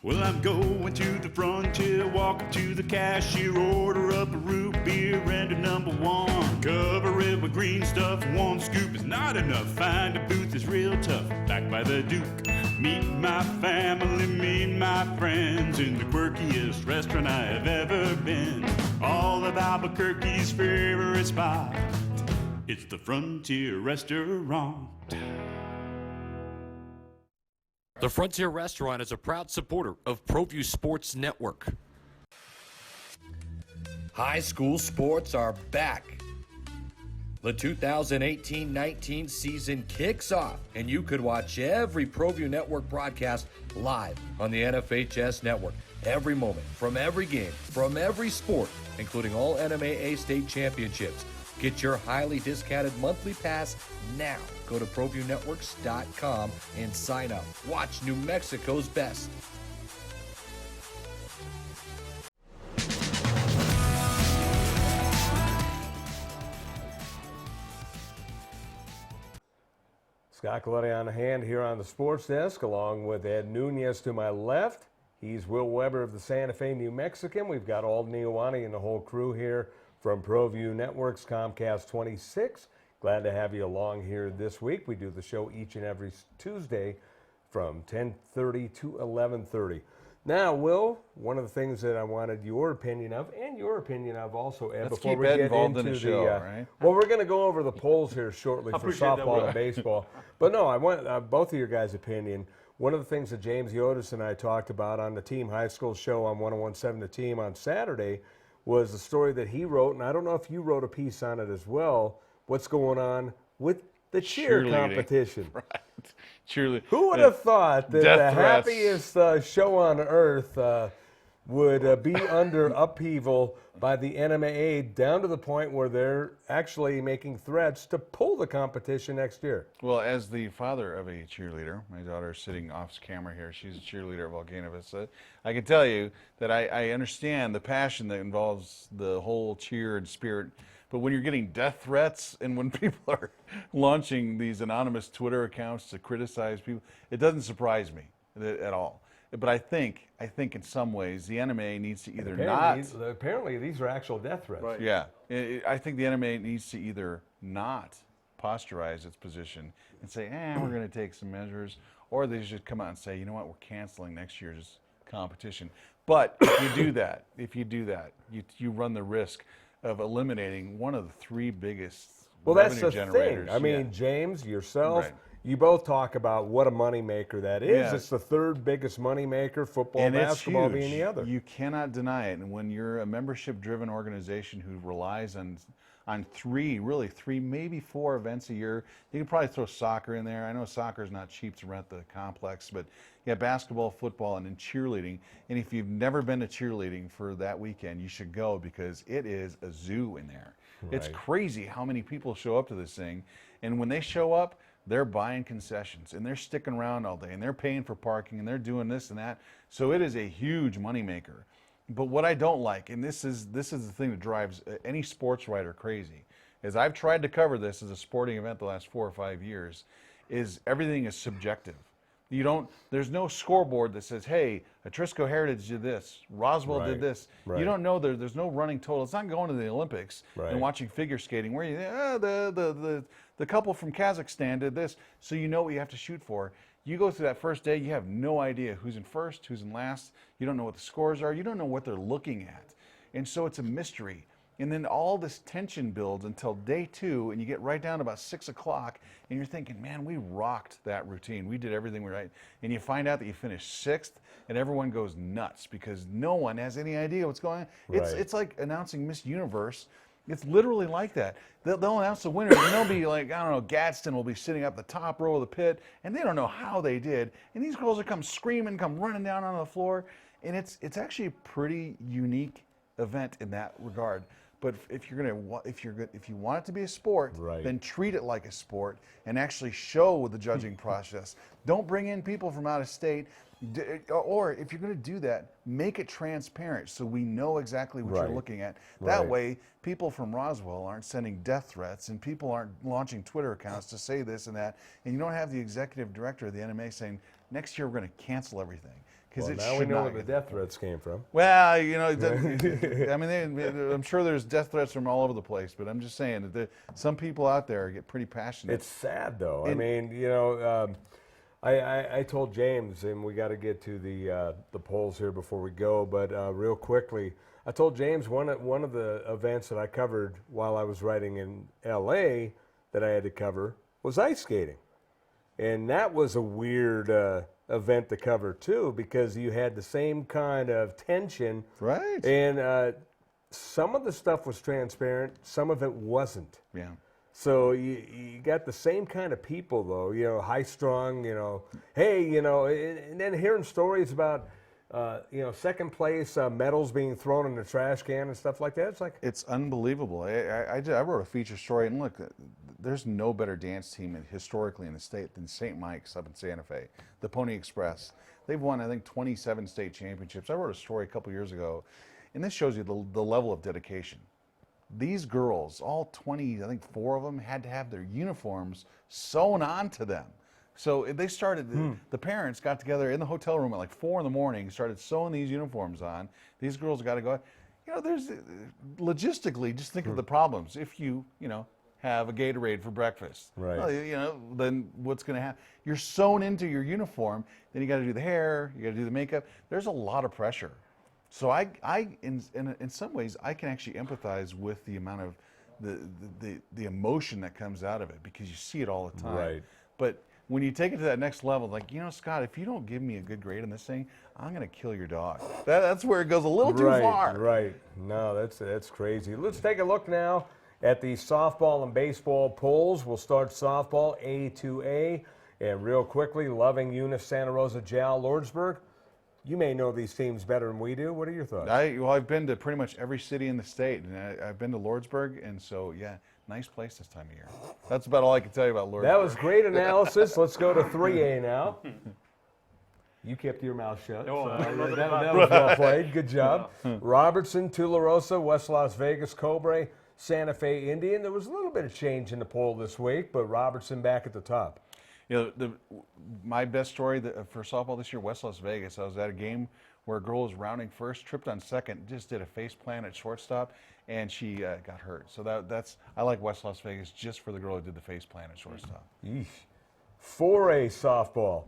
Well, I'm going to the frontier, walking to the cashier, order up a root beer and a number one. Cover it with green stuff, one scoop is not enough. Find a booth is real tough, back by the Duke. Meet my family, meet my friends in the quirkiest restaurant I have ever been. All of Albuquerque's favorite spot, it's the Frontier Restaurant. The Frontier Restaurant is a proud supporter of ProView Sports Network. High school sports are back. The 2018-19 season kicks off, and you could watch every ProView Network broadcast live on the NFHS Network. Every moment, from every game, from every sport, including all NMAA state championships. Get your highly discounted monthly pass now. Go to ProViewNetworks.com and sign up. Watch New Mexico's best. Scott Coletti on hand here on the Sports Desk, along with Ed Nunez to my left. He's Will Weber of the Santa Fe New Mexican. We've got Alden Ioane and the whole crew here from ProView Networks, Comcast 26. Glad to have you along here this week. We do the show each and every Tuesday from 10:30 to 11:30. Now, Will, one of the things that I wanted your opinion of, and your opinion of also, Ed, Let's before keep we Ed get involved into in the show, right? well, we're going to go over the polls here shortly for appreciate that, softball Will. and baseball. But no, I want both of your guys' opinion. One of the things that James Yotis and I talked about on the Team High School show on 101.7 The Team on Saturday was the story that he wrote, and I don't know if you wrote a piece on it as well, what's going on with the cheer competition. Right. Cheerleading. Who would have thought that the threats. happiest show on earth would be under upheaval by the NMAA down to the point where they're actually making threats to pull the competition next year? Well, as the father of a cheerleader, my daughter is sitting off camera here. She's a cheerleader at Volcano Vista. I can tell you that I understand the passion that involves the whole cheer and spirit. But when you're getting death threats and when people are launching these anonymous Twitter accounts to criticize people, it doesn't surprise me at all. But I think in some ways the NMA needs to either Apparently these are actual death threats. Right. Yeah. I think the NMA needs to either not posturize its position and say, we're going to take some measures, or they should come out and say, you know what, we're canceling next year's competition. But if you do that, you run the risk of eliminating one of the three biggest revenue generators. Thing. I mean, James, yourself, you both talk about what a moneymaker that is. Yeah. It's the third biggest moneymaker, football and basketball being the other. You cannot deny it. And when you're a membership-driven organization who relies on three, maybe four events a year, you can probably throw soccer in there. I know soccer is not cheap to rent the complex, but you have basketball, football, and then cheerleading. And if you've never been to cheerleading for that weekend, you should go because it is a zoo in there. Right. It's crazy how many people show up to this thing. And when they show up, they're buying concessions and they're sticking around all day and they're paying for parking and they're doing this and that. So it is a huge moneymaker. But what I don't like, and this is the thing that drives any sports writer crazy, as I've tried to cover this as a sporting event the last 4 or 5 years, is everything is subjective. There's no scoreboard that says, hey, Atrisco Heritage did this, Roswell did this. You don't know, there's no running total. It's not going to the Olympics and watching figure skating where the couple from Kazakhstan did this, so you know what you have to shoot for. You go through that first day, you have no idea who's in first, who's in last. You don't know what the scores are. You don't know what they're looking at. And so it's a mystery. And then all this tension builds until day 2, and you get right down to about 6 o'clock, and you're thinking, man, we rocked that routine. We did everything right. And you find out that you finished 6th, and everyone goes nuts because no one has any idea what's going on. It's like announcing Miss Universe. It's literally like that. They'll announce the winners, and they'll be like, I don't know, Gadsden will be sitting up the top row of the pit, and they don't know how they did. And these girls will come screaming, come running down on the floor, and it's actually a pretty unique event in that regard. But if you want it to be a sport, then treat it like a sport and actually show the judging process. Don't bring in people from out of state, or if you're going to do that, make it transparent so we know exactly what you're looking at. That way, people from Roswell aren't sending death threats, and people aren't launching Twitter accounts to say this and that, and you don't have the executive director of the NMA saying, next year we're going to cancel everything. Well, now we know where the death threats came from. Well, I mean, I'm sure there's death threats from all over the place, but I'm just saying that some people out there get pretty passionate. It's sad, though. I mean, I told James, and we got to get to the polls here before we go, but real quickly, I told James one of the events that I covered while I was writing in L.A. that I had to cover was ice skating, and that was a weird event to cover too, because you had the same kind of tension. Right. And some of the stuff was transparent, some of it wasn't. Yeah. So you got the same kind of people, though, high strung, hey, and then hearing stories about, second place medals being thrown in the trash can and stuff like that. It's unbelievable. I wrote a feature story, and look, there's no better dance team historically in the state than St. Mike's up in Santa Fe, the Pony Express. They've won, I think, 27 state championships. I wrote a story a couple years ago, and this shows you the level of dedication. These girls, all 20, I think 4 of them, had to have their uniforms sewn onto them. So they started, the parents got together in the hotel room at like 4 in the morning, started sewing these uniforms on. These girls got to go. There's logistically, just think of the problems. If you have a Gatorade for breakfast, well, then what's going to happen? You're sewn into your uniform. Then you got to do the hair, you got to do the makeup. There's a lot of pressure. So in some ways, I can actually empathize with the amount of the emotion that comes out of it, because you see it all the time. Right. But when you take it to that next level, like, Scott, if you don't give me a good grade on this thing, I'm going to kill your dog. That's where it goes a little too far. Right. No, that's crazy. Let's take a look now at the softball and baseball polls. We'll start softball, A2A. And real quickly, Loving, Eunice, Santa Rosa, Jal, Lordsburg. You may know these teams better than we do. What are your thoughts? I've been to pretty much every city in the state, and I've been to Lordsburg, and so, yeah, nice place this time of year. That's about all I can tell you about Lordsburg. That was great analysis. Let's go to 3A now. You kept your mouth shut. Oh, that was well played. Good job. Robertson, Tularosa, West Las Vegas, Cobre, Santa Fe, Indian. There was a little bit of change in the poll this week, but Robertson back at the top. My best story for softball this year, West Las Vegas. I was at a game where a girl was rounding first, tripped on second, just did a face plant at shortstop, and she got hurt. So I like West Las Vegas just for the girl who did the face plant at shortstop. Yeesh. 4A softball.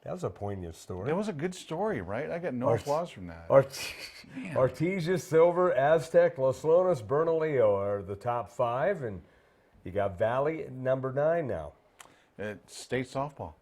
That was a poignant story. That was a good story, right? I got no applause from that. Artesia, Silver, Aztec, Los Lonas, Bernalillo are the top 5, and you got Valley at number 9 now. State softball.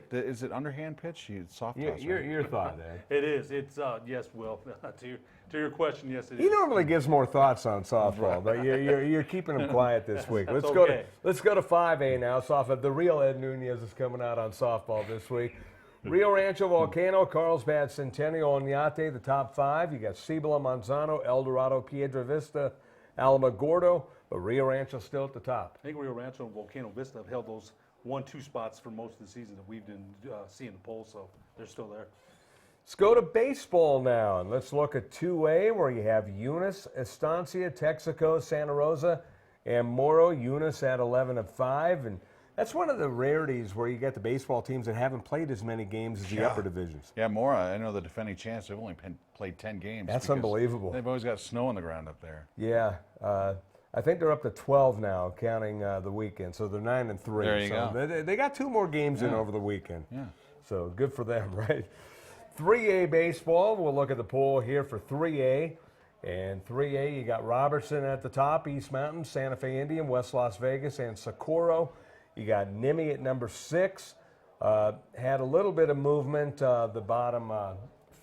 Is it underhand pitch? Softball. Your thought, Ed? It is. It's yes, Will. To your question, yes, it is. He normally gives more thoughts on softball, but you're keeping him quiet this week. Let's go to 5A now. Softball. The real Ed Nunez is coming out on softball this week. Rio Rancho, Volcano, Carlsbad, Centennial, Oñate, the top 5. You got Cibola, Manzano, El Dorado, Piedra Vista, Alamogordo. But Rio Rancho still at the top. I think Rio Rancho and Volcano Vista have held those 1-2 spots for most of the season that we've been seeing the polls, so they're still there. Let's go to baseball now, and let's look at 2A, where you have Eunice, Estancia, Texaco, Santa Rosa, and Moro Eunice at 11-5, and that's one of the rarities where you get the baseball teams that haven't played as many games as the upper divisions. Yeah, Mora, I know the defending champs, they've only played 10 games. That's because unbelievable. They've always got snow on the ground up there. Yeah, I think they're up to 12 now, counting the weekend, so they're 9-3. There you so go. They got 2 more games in Yeah. over the weekend. Yeah. So good for them, right? 3A baseball, we'll look at the poll here for 3A. And 3A, you got Robertson at the top, East Mountain, Santa Fe Indian, West Las Vegas, and Socorro. You got Nimmy at number 6. Had a little bit of movement, the bottom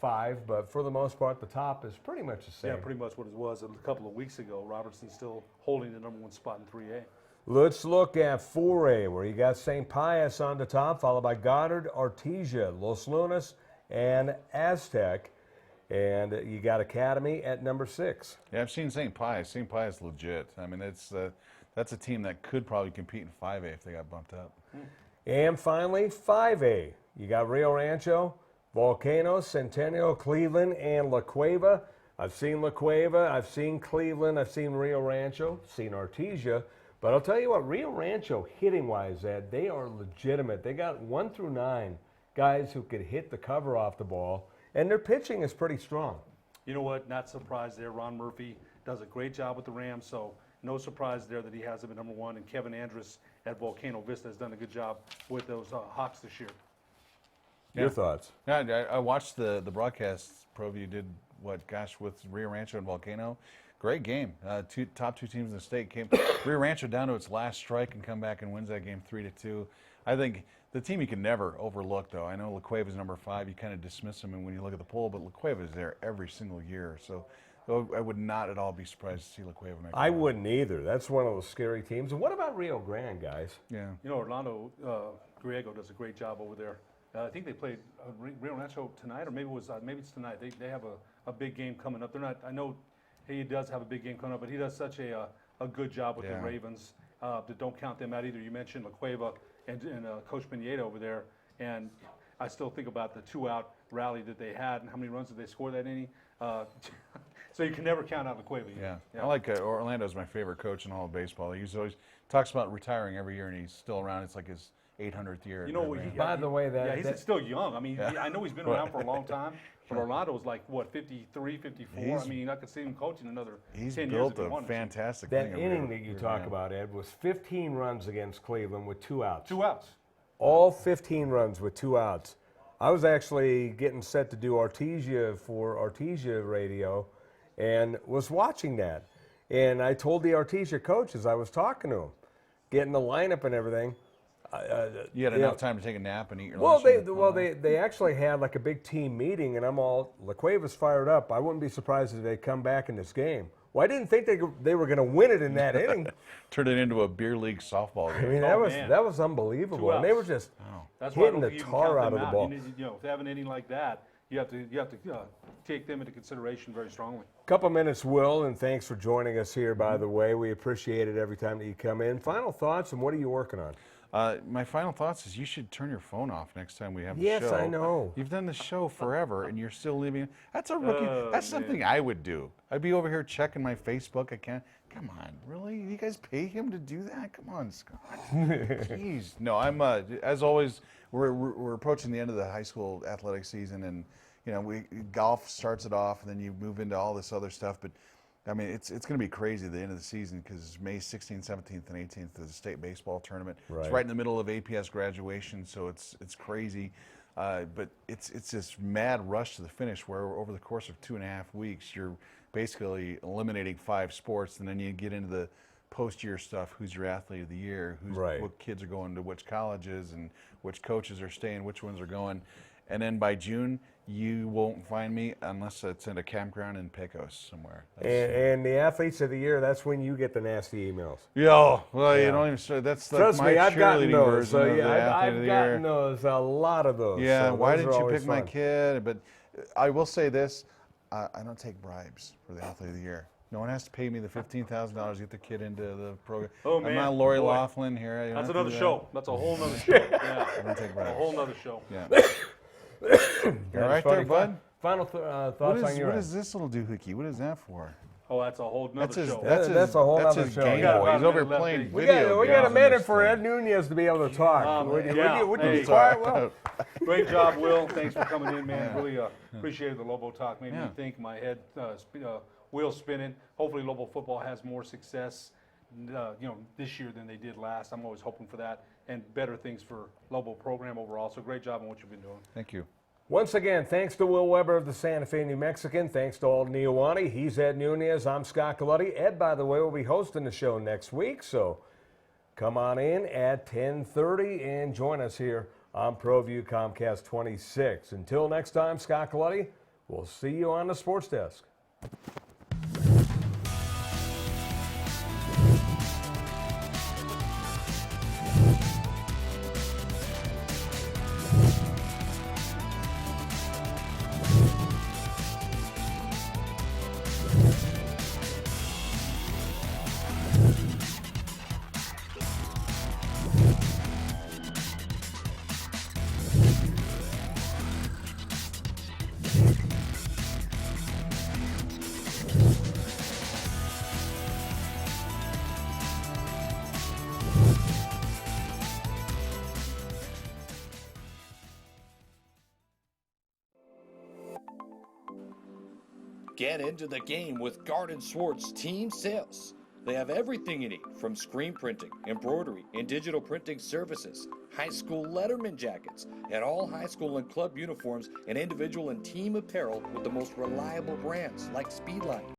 5, but for the most part, the top is pretty much the same. Yeah, pretty much what it was a couple of weeks ago. Robertson's still holding the #1 spot in 3A. Let's look at 4A, where you got St. Pius on the top, followed by Goddard, Artesia, Los Lunas, and Aztec. And you got Academy at number 6. Yeah, I've seen St. Pius. St. Pius legit. I mean, that's a team that could probably compete in 5A if they got bumped up. And finally, 5A. You got Rio Rancho, Volcano, Centennial, Cleveland, and La Cueva. I've seen La Cueva, I've seen Cleveland, I've seen Rio Rancho, seen Artesia. But I'll tell you what, Rio Rancho, hitting-wise, Ed, they are legitimate. They got 1 through 9 guys who could hit the cover off the ball, and their pitching is pretty strong. You know what? Not surprised there. Ron Murphy does a great job with the Rams, so no surprise there that he has them at #1. And Kevin Andrus at Volcano Vista has done a good job with those Hawks this year. Your thoughts? Yeah, I watched the broadcast. ProView did with Rio Rancho and Volcano. Great game. Top 2 teams in the state came. Rio Rancho down to its last strike and come back and wins that game 3-2. I think the team you can never overlook, though. I know La Cueva's number 5. You kind of dismiss them when you look at the poll, but La Cueva is there every single year. So I would not at all be surprised to see La Cueva make it. I wouldn't either. That's one of those scary teams. And what about Rio Grande, guys? Yeah. You know, Orlando Griego does a great job over there. I think they played Rio Rancho tonight, or maybe it's tonight. They have a big game coming up. They're not. I know he does have a big game coming up, but he does such a good job with the Ravens. Don't count them out either. You mentioned La Cueva and Coach Pineda over there, and I still think about the 2-out rally that they had and how many runs did they score that inning. So you can never count out La Cueva. Yeah. I like Orlando's my favorite coach in all of baseball. He always talks about retiring every year, and he's still around. It's like his 800th year. You know, by the way, he's still young. I mean, I know he's been around for a long time, but Orlando was like, what, 53, 54? I mean, I could see him coaching another 10 years. He's built a fantastic thing. That inning that you talk about, Ed, was 15 runs against Cleveland with 2 outs. 2 outs. All 15 runs with 2 outs. I was actually getting set to do Artesia for Artesia Radio and was watching that. And I told the Artesia coach as I was talking to him, getting the lineup and everything. You had enough time to take a nap and eat your lunch? They actually had like a big team meeting, and I'm all, La Cueva's fired up. I wouldn't be surprised if they come back in this game. Well, I didn't think they were going to win it in that inning. Turned it into a beer league softball game. I mean, that was unbelievable, and they were just hitting the tar out of the ball. You know, if they have an inning like that, you have to take them into consideration very strongly. Couple minutes, Will, and thanks for joining us here, by the way. We appreciate it every time that you come in. Final thoughts, and what are you working on? My final thoughts is you should turn your phone off next time we have the show. Yes, I know. You've done the show forever, and you're still leaving. That's a rookie. That's something I would do. I'd be over here checking my Facebook account. Come on, really? You guys pay him to do that? Come on, Scott. Jeez. No, I'm. As always, we're approaching the end of the high school athletic season, and you know, golf starts it off, and then you move into all this other stuff, but. I mean, it's going to be crazy at the end of the season because May 16th, 17th, and 18th is the state baseball tournament. Right. It's right in the middle of APS graduation, so it's crazy. But it's this mad rush to the finish where over the course of 2.5 weeks, you're basically eliminating 5 sports, and then you get into the post-year stuff. Who's your athlete of the year? What kids are going to which colleges, and which coaches are staying, which ones are going. And then by June, you won't find me unless it's in a campground in Pecos somewhere. And the athletes of the year, that's when you get the nasty emails. Yeah, well, you don't even say that's Trust like me, my I've gotten cheerleading those. version of the athlete I've of the gotten year. those, a lot of those. Yeah, so why those didn't are you always pick my fun. kid? But I will say this, I don't take bribes for the athlete of the year. No one has to pay me the $15,000 to get the kid into the program. Oh, man. I'm not Lori Boy. Laughlin here. You don't That's have to another do show. That's a whole nother show. Yeah. I don't take bribes. A whole nother show. Yeah. You all right there, bud? Final thoughts What on your What end. is this little doohickey? What is that for? Oh, that's a whole nother show. That's a whole other show. Game Yeah. Boy. He's over playing We video got a games minute on for this Ed Nunez to be able to talk. Would you be quiet, Will? Great job, Will. Thanks for coming in, man. Really appreciated the Lobo talk. Made me think. My head wheels spinning. Hopefully, Lobo football has more success, this year than they did last. I'm always hoping for that and better things for Lobo program overall. So great job on what you've been doing. Thank you. Once again, thanks to Will Weber of the Santa Fe New Mexican. Thanks to Alden Iowani. He's Ed Nunez. I'm Scott Galletti. Ed, by the way, will be hosting the show next week. So come on in at 10:30 and join us here on ProView Comcast 26. Until next time, Scott Galletti, we'll see you on the Sports Desk. Get into the game with Garden Swartz Team Sales. They have everything you need, from screen printing, embroidery, and digital printing services, high school letterman jackets, and all high school and club uniforms, and individual and team apparel with the most reliable brands like Speedline,